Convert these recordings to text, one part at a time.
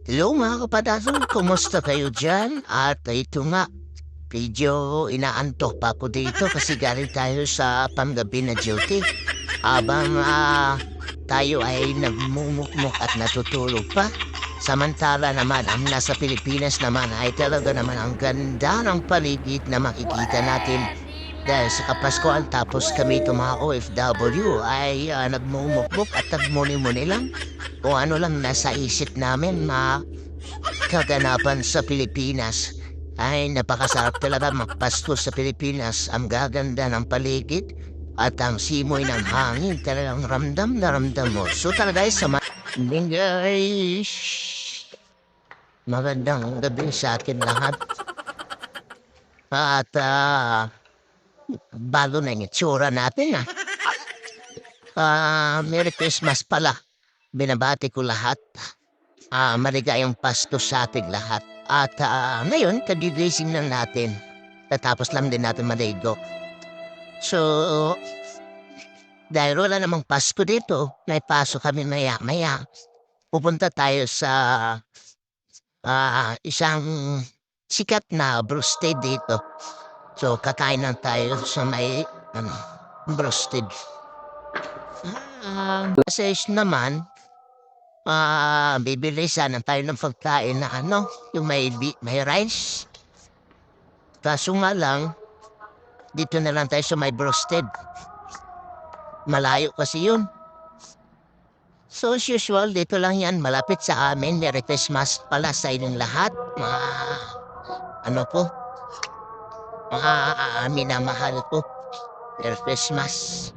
Hello mga kapatid, kumusta kayo dyan? At ito nga, medyo inaantok pa ako dito kasi galing tayo sa panggabi na duty. Habang tayo ay nagmumukmuk at natutulog pa. Samantala naman, ang nasa Pilipinas naman ay talaga naman ang ganda ng paligid na makikita natin dahil sa Kapaskuhan. Tapos kami itong mga OFW ay nagmumukmuk at nagmuni-muni lang kung ano lang nasa isip namin kaganapan sa Pilipinas. Ay napakasarap talaga magpasko sa Pilipinas. Ang gaganda ng paligid at ang simoy ng hangin talagang ramdam na ramdam mo. So talaga sa guys, magandang gabi sa akin lahat. At bago na yung itsura natin. Merry Christmas pala. Binabati ko lahat. Maligayang Pasko sa ating lahat. At ngayon, kagigising lang natin. Tatapos lang din natin maligo. So, dahil wala namang Pasko dito, may pasok kami maya-maya. Pupunta tayo sa isang sikat na brusted dito. So, kakain lang tayo sa may brusted. Kasi naman, bibili sana tayo ng pagkain na yung may rice. Kaso nga lang, dito na lang tayo sa may brusted. Malayo kasi yun. So as usual, dito lang yan, malapit sa amin. Merry Christmas pala sa inyong lahat. Minamahal ko. Merry Christmas.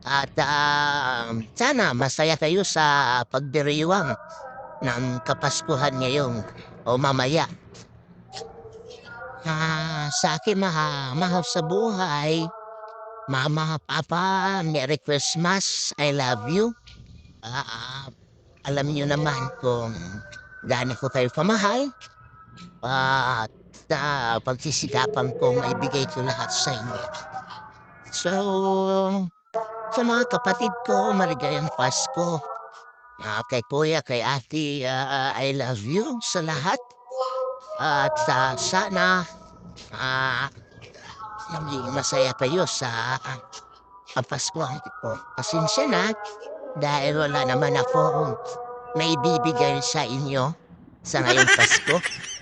At sana masaya kayo sa pagdiriwang ng Kapaskuhan ngayon o mamaya. Sa akin mahal sa buhay, Mama, Papa, Merry Christmas, I love you. Alam niyo naman kung gaano ko kayo pamahal. At pagsisikapan kong maibigay ko lahat sa inyo. So, sa mga kapatid ko, maligayang Pasko. Kay Kuya, kay Ate, I love you sa lahat. At sana maging masaya kayo sa Kapaskuhan ko. Pasensya na dahil wala naman ako may bibigay sa inyo sa ngayong Pasko.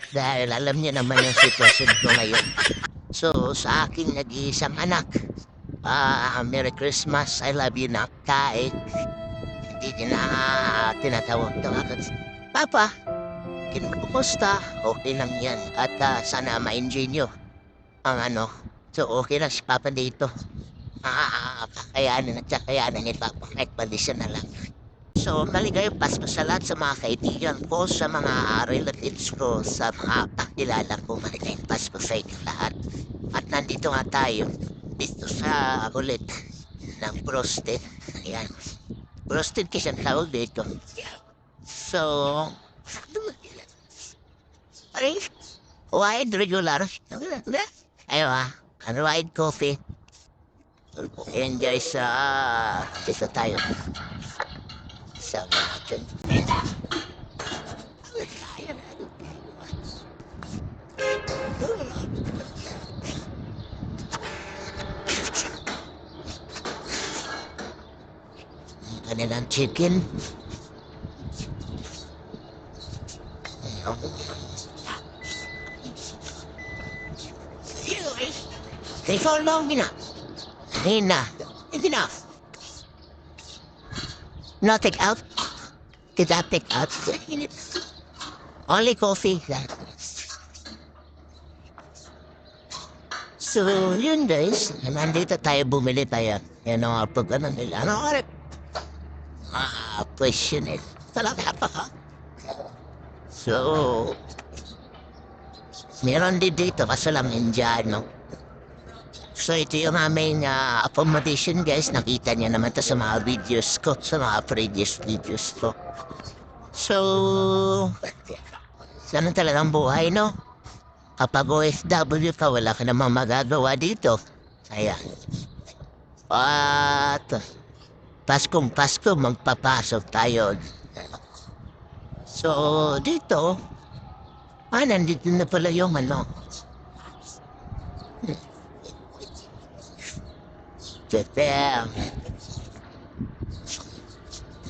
Dahil alam niyo naman yung sitwasyon ko ngayon. So, sa aking nag-iisang anak, Merry Christmas, I love you na. Kahit hindi na tinatawag ito agad. Papa, kumusta? Okay lang yan. At sana ma-enjoy nyo ang. So, okay lang si Papa dito. Kakayanin at kakayanin ni Papa. Nagpalisyon na lang. So, maligayang Pasko sa lahat sa mga kaibigan ko, sa mga relatives ko, sa mga kakilala ko. Maligayang Pasko sa inyo lahat. At nandito nga tayo dito sa ulit ng Brosted. Ayan. Brosted kasi ang tawag dito. So, wide regular. Ayun wide coffee. Ayan guys, dito tayo. Sa natin. Kanilang chicken. Take how long enough? Enough. Not take out. Did that take out? Only coffee. So, yun guys. Nandito tayo bumili tayo. Yan ang pag nila. Question it. Talaga pa. So, meron din dito kaso lang Indiano. So ito yung aming accommodation guys. Nakita niyo naman to sa mga videos ko. Sa mga previous videos ko. So, ganun talagang buhay, no? Kapag OFW ka, wala ka namang magagawa dito. Ayan. At Paskong Pasko, magpapasok tayo So, dito, nandito na pala yung ano. Teka,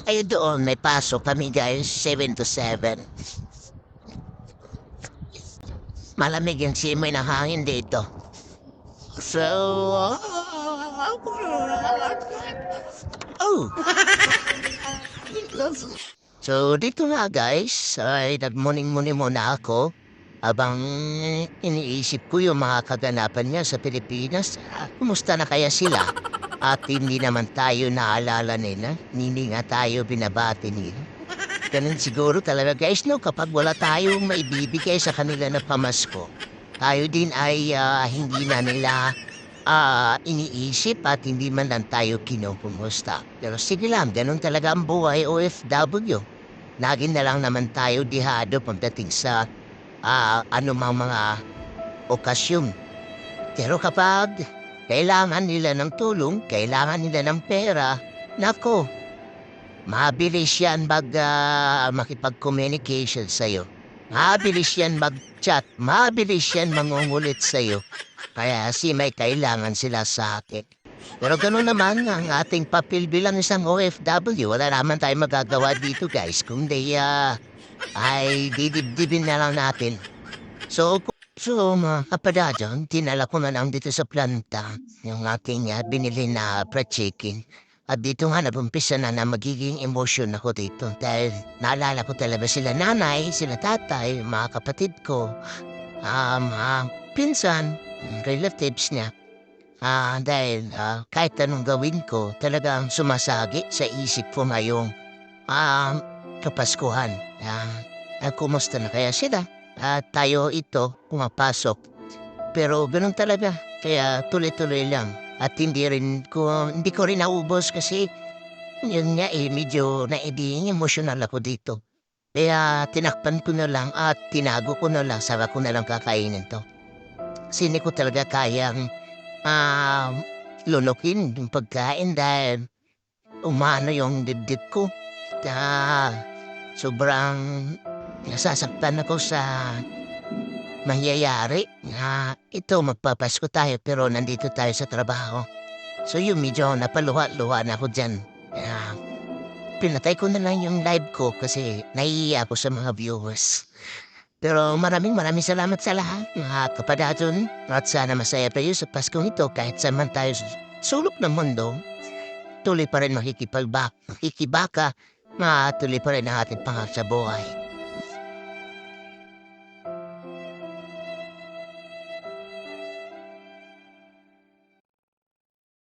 ay doon, may pasok kami guys, 7 to 7. Malamig yung simoy ng hangin dito. So, oh, so dito nga guys, ay nagmuning-muni muna ako habang iniisip ko yung mga kaganapan niya sa Pilipinas. Kumusta na kaya sila? At hindi naman tayo naalala nila, hindi nga tayo binabati nila. Ganun siguro talaga guys, no, kapag wala tayong maibibigay sa kanila na pamasko, tayo din ay hindi na nila iniisip at hindi man lang tayo kinukumusta. Pero sige lang, ganun talaga ang buhay OFW. Lagi na lang naman tayo dihado pagdating sa anumang mga okasyon. Pero kapag kailangan nila ng tulong, kailangan nila ng pera, nako, mabilis yan makipag-communication sa'yo. Mabilis yan mag-chat, mabilis yan mangungulit sa'yo. Kaya may kailangan sila sa atin. Pero gano'n naman ang ating papel bilang isang OFW. Wala naman tayong magagawa dito guys. Kundi ay didibdibin na lang natin. So mga kapadadyan, tinala ko na lang dito sa planta yung aking binili na fried chicken. At dito nga nabumpisa na magiging emotion ako dito dahil naalala ko talaga sila nanay, sila tatay, mga kapatid ko, mga pinsan, relatives niya. Dahil kahit anong gawin ko, talagang sumasagi sa isip ko ngayong Kapaskuhan. Kumusta na kaya sila? Tayo ito pumapasok. Pero ganun talaga, kaya tuloy-tuloy lang. At hindi ko rin naubos kasi yun nga medyo naidiing emotional ako dito. Kaya tinakpan ko na lang at tinago ko na lang, saka ko na lang kakainin to. Kasi hindi ko talaga kayang lunukin yung pagkain dahil umano yung dibdib ko. Sobrang nasasaktan ako sa mangyayari. Ito magpapasko tayo pero nandito tayo sa trabaho. So yun, medyo napaluha-luha na ako dyan. Pinatay ko na lang yung live ko kasi naiiya ako sa mga viewers. Pero maraming salamat sa lahat, mga kapadadon. At sana masaya tayo sa Paskong ito kahit saan man tayo sulok ng mundo. Tuloy pa rin makikibaka, tuloy pa rin ang ating pangarap sa buhay.